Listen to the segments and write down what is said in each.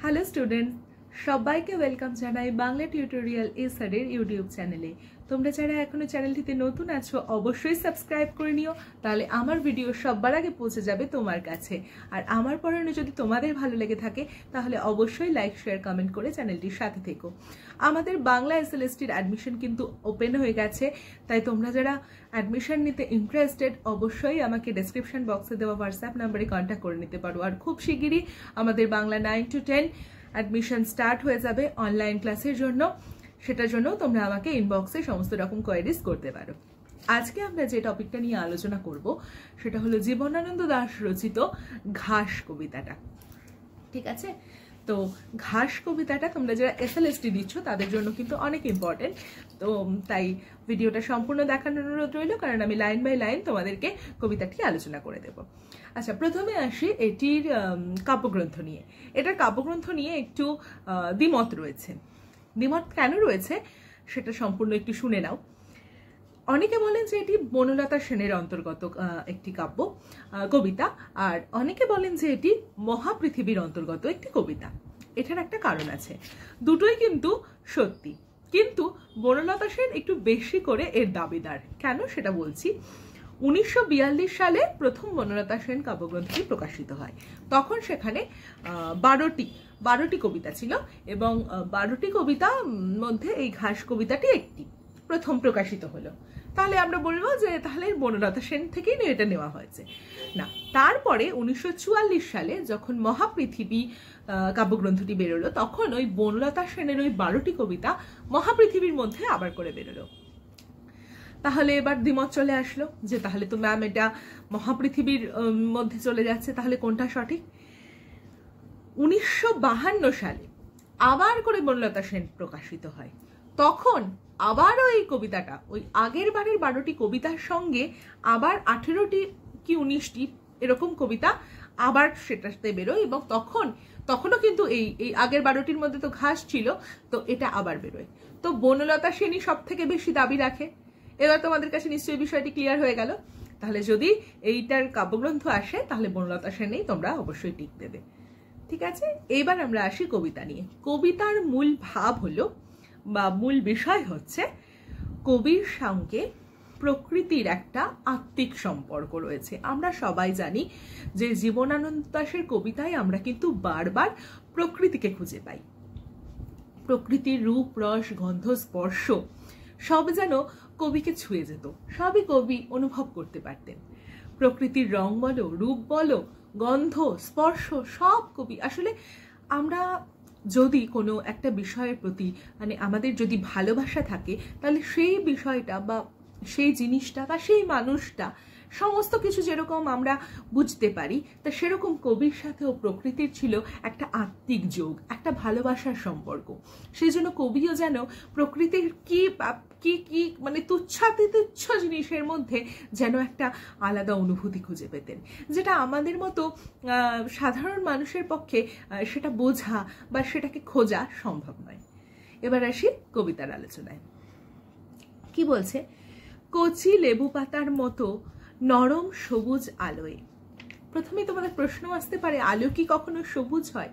Hello student, সবাইকে welcome জানাই Bangla tutorial এসআরের YouTube চ্যানেলে। তোমরা যারা এখনো চ্যানেলটিতে নতুন আছো অবশ্যই সাবস্ক্রাইব করে নিও, তাহলে আমার ভিডিও সবার আগে পৌঁছে যাবে তোমার কাছে। আর আমার পড়ানো যদি তোমাদের ভালো লেগে থাকে তাহলে অবশ্যই লাইক শেয়ার কমেন্ট করে চ্যানেলটির সাথে থেকো। আমাদের বাংলা এসএলএসটির অ্যাডমিশন কিন্তু ওপেন হয়ে গেছে, তাই তোমরা যারা অ্যাডমিশন নিতে ইন্টারেস্টেড অবশ্যই আমাকে ডেসক্রিপশন বক্সে দেওয়া হোয়াটসঅ্যাপ নাম্বারে কন্ট্যাক্ট করে নিতে পারো। আর খুব শিগগিরই আমাদের বাংলা 9 to 10 অ্যাডমিশন স্টার্ট হয়ে যাবে অনলাইন ক্লাসের জন্য, সেটার জন্য তোমরা আমাকে ইনবক্সে সমস্ত রকম কোয়েরিজ করতে পারো। আজকে আমরা যে টপিকটা নিয়ে আলোচনা করব সেটা হলো জীবনানন্দ দাশ রচিত ঘাস কবিতাটা। ঠিক আছে, তো ঘাস কবিতাটা তোমরা যারা এসএলএসটি দিচ্ছ তাদের জন্য কিন্তু অনেক ইম্পর্টেন্ট, তো তাই ভিডিওটা সম্পূর্ণ দেখানোর অনুরোধ রইল, কারণ আমি লাইন বাই লাইন তোমাদেরকে কবিতাটি আলোচনা করে দেব। আচ্ছা, প্রথমে আসি এটির কাব্যগ্রন্থ নিয়ে। এটার কাব্যগ্রন্থ নিয়ে একটু দ্বিমত রয়েছে। দ্বিমত কেন রয়েছে সেটা সম্পূর্ণ একটু শুনে নাও। অনেকে বলেন যে এটি বনলতা সেনের অন্তর্গত একটি কাব্য কবিতা, আর অনেকে বলেন যে এটি মহাপৃথিবীর অন্তর্গত একটি কবিতা। এটার একটা কারণ আছে, দুটোই কিন্তু সত্যি, কিন্তু বনলতা সেন একটু বেশি করে এর দাবিদার। কেন সেটা বলছি। 1942 সালে প্রথম বনলতা সেন কাব্যগ্রন্থটি প্রকাশিত হয়। তখন সেখানে 12টি কবিতা ছিল, এবং 12টি কবিতার মধ্যে এই ঘাস কবিতাটি একটি প্রথম প্রকাশিত হলো। তাহলে আমরা বলবো যে তাহলে বনলতা সেন থেকেই এটা নেওয়া হয়েছে না। তারপরে 1944 সালে যখন মহাপৃথিবী কাব্যগ্রন্থটি বেরোলো, তখন ওই বনলতা সেনের ওই 12টি কবিতা মহাপৃথিবীর মধ্যে আবার করে বেরোলো। তাহলে এবার দ্বিমত চলে আসলো যে তাহলে তো ম্যাম এটা মহাপৃথিবীর মধ্যে চলে যাচ্ছে, তাহলে কোনটা সঠিক। 1952 সালে আবার করে বনলতা সেন প্রকাশিত হয়। তখন আবারও এই কবিতাটা ওই আগের বারের 12টি কবিতার সঙ্গে আবার 18টি কি 19টি এরকম কবিতা আবার সেটাতে বেরোয়, এবং তখনও কিন্তু এই আগের 12টির মধ্যে তো ঘাস ছিল, তো এটা আবার বেরোয়। তো বনলতা সেনই সব থেকে বেশি দাবি রাখে। এবার তোমাদের কাছে নিশ্চয়ই বিষয়টি ক্লিয়ার হয়ে গেল। তাহলে যদি এইটার কাব্যগ্রন্থ আসে তাহলে বনলতা সেনেই তোমরা অবশ্যই টিক দেবে। ঠিক আছে, এবার আমরা আসি কবিতা নিয়ে। কবিতার মূল ভাব হলো বা মূল বিষয় হচ্ছে কবির সঙ্গে প্রকৃতির একটা আত্মিক সম্পর্ক রয়েছে। আমরা সবাই জানি যে জীবনানন্দ দাশের কবিতায় আমরা কিন্তু বারবার প্রকৃতিকে খুঁজে পাই। প্রকৃতির রূপ, রস, গন্ধ, স্পর্শ সব যেন কবিকে ছুঁয়ে যেত, সবই কবি অনুভব করতে পারতেন। প্রকৃতির রং বলো, রূপ বলো, গন্ধ, স্পর্শ সব কবি আসলে, আমরা যদি কোনো একটা বিষয়ের প্রতি মানে আমাদের যদি ভালোবাসা থাকে, তাহলে সেই বিষয়টা বা সেই জিনিসটা বা সেই মানুষটা সমস্ত কিছু যেরকম আমরা বুঝতে পারি, তা সেরকম কবির সাথেও প্রকৃতির ছিল একটা আত্মিক যোগ, একটা ভালোবাসার সম্পর্ক। সেই জন্য কবিও যেন প্রকৃতির কি মানে তুচ্ছাতি তুচ্ছ জিনিসের মধ্যে যেন একটা আলাদা অনুভূতি খুঁজে পেতেন, যেটা আমাদের মতো সাধারণ মানুষের পক্ষে সেটা বোঝা বা সেটাকে খোঁজা সম্ভব নয়। এবার আসি কবিতার আলোচনায়। কি বলছে? কচি লেবু পাতার মতো নরম সবুজ আলোয়। প্রথমে তোমাদের প্রশ্ন আসতে পারে, আলো কি কখনো সবুজ হয়?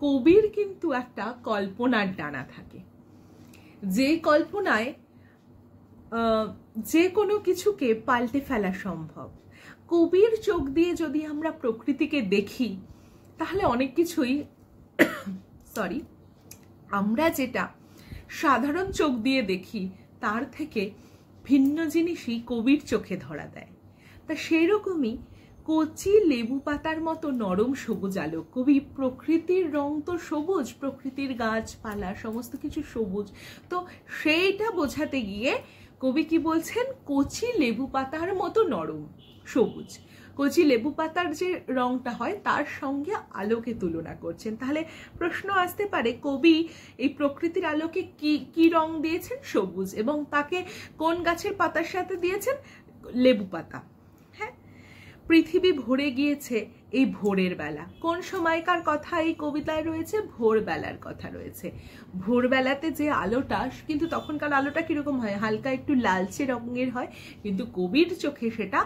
কবির কিন্তু একটা কল্পনার ডানা থাকে, যে কল্পনায় যে কোনো কিছুকে পাল্টে ফেলা সম্ভব। কবির চোখ দিয়ে যদি আমরা প্রকৃতিকে দেখি তাহলে অনেক কিছুই আমরা যেটা সাধারণ চোখ দিয়ে দেখি তার থেকে ভিন্ন জিনিসই কবির চোখে ধরা দেয়। তা সেই রকমই কচি লেবু পাতার মতো নরম সবুজ আলো। কবি প্রকৃতির রং তো সবুজ, প্রকৃতির গাছপালা সমস্ত কিছু সবুজ, তো সেইটা বোঝাতে গিয়ে কবি কি বলছেন? কচি লেবু পাতার মতো নরম সবুজ। কচি লেবু পাতার যে রংটা হয় তার সঙ্গে আলোকে তুলনা করছেন। তাহলে প্রশ্ন আসতে পারে, কবি এই প্রকৃতির আলোকে কি রং দিয়েছেন? সবুজ। এবং তাকে কোন গাছের পাতার সাথে দিয়েছেন? লেবু পাতা। হ্যাঁ, পৃথিবী ভরে গিয়েছে এই ভোরের বেলা। কোন সময়কার কথা এই কবিতায় রয়েছে? ভোরবেলার কথা রয়েছে। ভোরবেলাতে যে আলোটা, কিন্তু তখনকার আলোটা কিরকম হয়? হালকা একটু লালচে রঙের হয়, কিন্তু কবির চোখে সেটা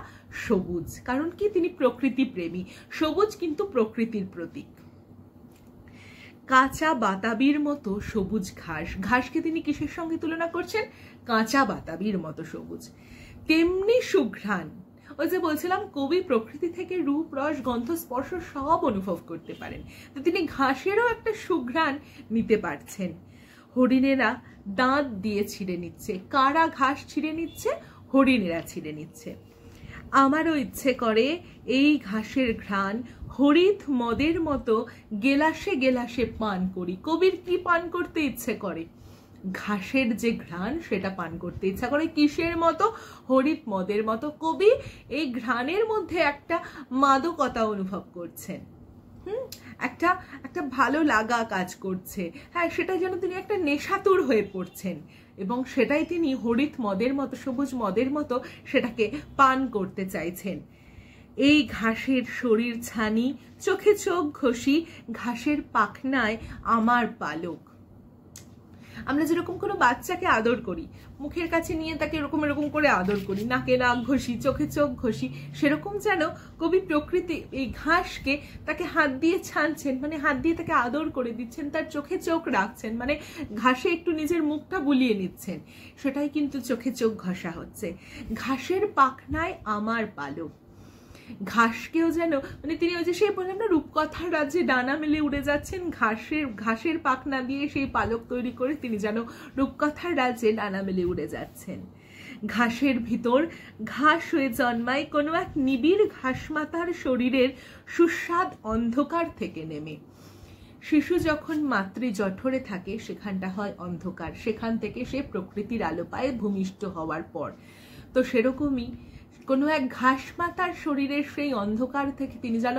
সবুজ। কারণ কি? তিনি প্রকৃতি প্রেমী। সবুজ কিন্তু প্রকৃতির প্রতীক। কাঁচা বাতাবির মতো সবুজ ঘাস। ঘাসকে তিনি কিসের সঙ্গে তুলনা করছেন? কাঁচা বাতাবির মতো সবুজ। তেমনি সুঘ্রাণ, ওই যে বলছিলাম কবি প্রকৃতি থেকে রূপ, রস, গন্ধ, স্পর্শ সব অনুভব করতে পারেন, তো তিনি ঘাসেরও একটা সুঘ্রাণ নিতে পারছেন। হরিণেরা দাঁত দিয়ে ছিঁড়ে নিচ্ছে। কারা ঘাস ছিঁড়ে নিচ্ছে? হরিণেরা ছিঁড়ে নিচ্ছে। আমারও ইচ্ছে করে এই ঘাসের ঘ্রাণ হরিৎ মদের মতো গেলাসে গেলাসে পান করি। কবির কি পান করতে ইচ্ছে করে? ঘাসের যে ঘ্রাণ সেটা পান করতে ইচ্ছা করে। কিসের মতো? হরিৎ মদের মতো। কবি এই ঘ্রাণের মধ্যে একটা মাদকতা অনুভব করছেন, একটা একটা ভালো লাগা কাজ করছে। হ্যাঁ, সেটা যেন তিনি একটা নেশাতুর হয়ে পড়ছেন এবং সেটাই তিনি হরিৎ মদের মতো, সবুজ মদের মতো সেটাকে পান করতে চাইছেন। এই ঘাসের শরীর ছানি, চোখে চোখ ঘষি, ঘাসের পাখনায় আমার পালক। আমরা যেরকম কোনো বাচ্চাকে আদর করি, মুখের কাছে নিয়ে তাকে এরকম এরকম করে আদর করি, নাকে নাক ঘষি, চোখে চোখ ঘষি, সেরকম যেন কবি প্রকৃতি এই ঘাসকে তাকে হাত দিয়ে ছানছেন, মানে হাত দিয়ে তাকে আদর করে দিচ্ছেন, তার চোখে চোখ রাখছেন, মানে ঘাসে একটু নিজের মুখটা বুলিয়ে নিচ্ছেন, সেটাই কিন্তু চোখে চোখ ঘষা হচ্ছে। ঘাসের পাখনায় আমার পালক। ঘাসকেও যেন, মানে তিনি ওই যে সেই বললেন না, রূপকথার রাজ্যে ডানা মেলে উড়ে যাচ্ছেন, ঘাসের পাখনা দিয়ে সেই পালক তৈরি করে তিনি যেন রূপকথার রাজ্যে ডানা মেলে উড়ে যাচ্ছেন। ঘাসের ভিতর ঘাস হয়ে জন্মায় কোনো এক নিবিড় ঘাসমাতার শরীরের সুস্বাদ অন্ধকার থেকে নেমে। শিশু যখন মাতৃ জঠরে থাকে সেখানটা হয় অন্ধকার, সেখান থেকে সে প্রকৃতির আলো পায় ভূমিষ্ঠ হওয়ার পর। তো সেরকমই কোনো এক ঘাস মাতার শরীরের সেই অন্ধকার থেকে তিনি যেন,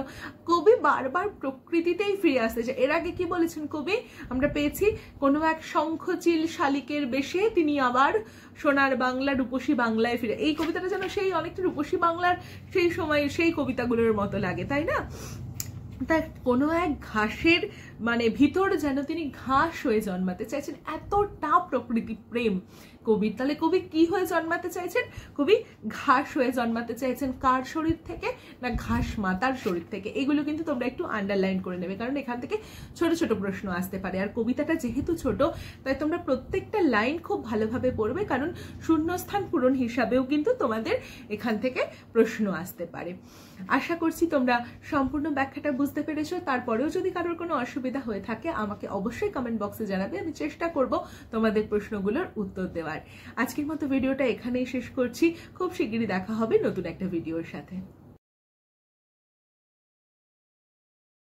কবি বারবার প্রকৃতিতেই ফিরে আসতে চায়। এর আগে কি বলেছেন কবি? আমরা পেয়েছি কোনো এক শঙ্খচিল শালিকের বেশে তিনি আবার সোনার বাংলা, রূপসী বাংলায় ফিরে। এই কবিতাটা যেন সেই অনেকটা রূপসী বাংলার সেই সময় সেই কবিতাগুলোর মতো লাগে, তাই না? তা কোনো এক ঘাসের মানে ভিতর যেন তিনি ঘাস হয়ে জন্মাতে চাইছেন, এতটা প্রকৃতি প্রেম কবির। তাহলে কবি কি হয়ে জন্মাতে চাইছেন? কবি ঘাস হয়ে জন্মাতে চাইছেন। কার শরীর থেকে? না ঘাস মাতার শরীর থেকে। এগুলো কিন্তু তোমরা একটু আন্ডারলাইন করে নেবে, কারণ এখান থেকে ছোট ছোট প্রশ্ন আসতে পারে। আর কবিতাটা যেহেতু ছোট, তাই তোমরা প্রত্যেকটা লাইন খুব ভালোভাবে পড়বে, কারণ শূন্যস্থান পূরণ হিসাবেও কিন্তু তোমাদের এখান থেকে প্রশ্ন আসতে পারে। আশা করছি তোমরা সম্পূর্ণ ব্যাখ্যাটা বুঝতে পেরেছো। তারপরেও যদি কারোর কোনো অসুবিধা হয়ে থাকে আমাকে অবশ্যই কমেন্ট বক্সে জানাবে, আমি চেষ্টা করব তোমাদের প্রশ্নগুলোর উত্তর দেওয়ার। আজকের মতো ভিডিওটা এখানেই শেষ করছি। খুব শিগগিরই দেখা হবে নতুন একটা ভিডিওর সাথে।